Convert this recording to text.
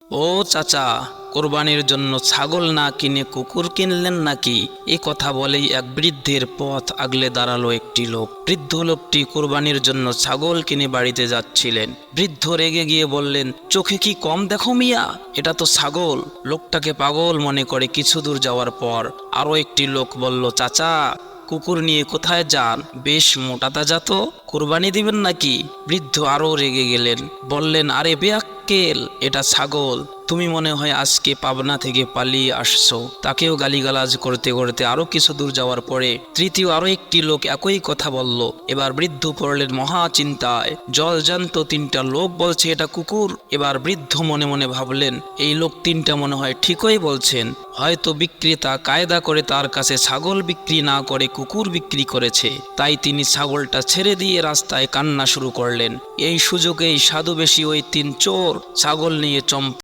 ও চাচা, কোরবানির জন্য ছাগল না কিনে কুকুর কিনলেন নাকি? এ কথা বলেই এক বৃদ্ধের পথ আগলে দাঁড়ালো একটি লোক। বৃদ্ধ লোকটি কোরবানির জন্য ছাগল কিনে বাড়িতে যাচ্ছিলেন। বৃদ্ধ রেগে গিয়ে বললেন, চোখে কি কম দেখো মিয়া, এটা তো ছাগল। লোকটাকে পাগল মনে করে কিছু দূর যাওয়ার পর আরো একটি লোক বলল, চাচা, কুকুর নিয়ে কোথায় যান? বেশ মোটা তাজা তো, কোরবানি দিবেন নাকি? বৃদ্ধ আরো রেগে গেলেন, বললেন, আরে বেয়াক্কেল, এটা ছাগল। তুমি মনে হয় আজকে পাবনা থেকে পালিয়ে আসছো। তাকেও গালিগালাজ করতে করতে আরো কিছু দূর যাওয়ার পরে তৃতীয় আরো একটি লোক একই কথা বলল। এবার বৃদ্ধ পড়লেন মহা চিন্তায়। জলজান্ত তিনটা লোক বলছে এটা কুকুর। এবার বৃদ্ধ মনে মনে ভাবলেন, এই লোক তিনটা মনে হয় ঠিকই বলছেন। হয়তো বিক্রেতা কায়দা করে তার কাছে ছাগল বিক্রি না করে কুকুর বিক্রি করেছে। তাই তিনি ছাগলটা ছেড়ে দিয়ে রাস্তায় কান্না শুরু করলেন। এই সুযোগেই সাধু বেশি ওই তিন চোর ছাগল নিয়ে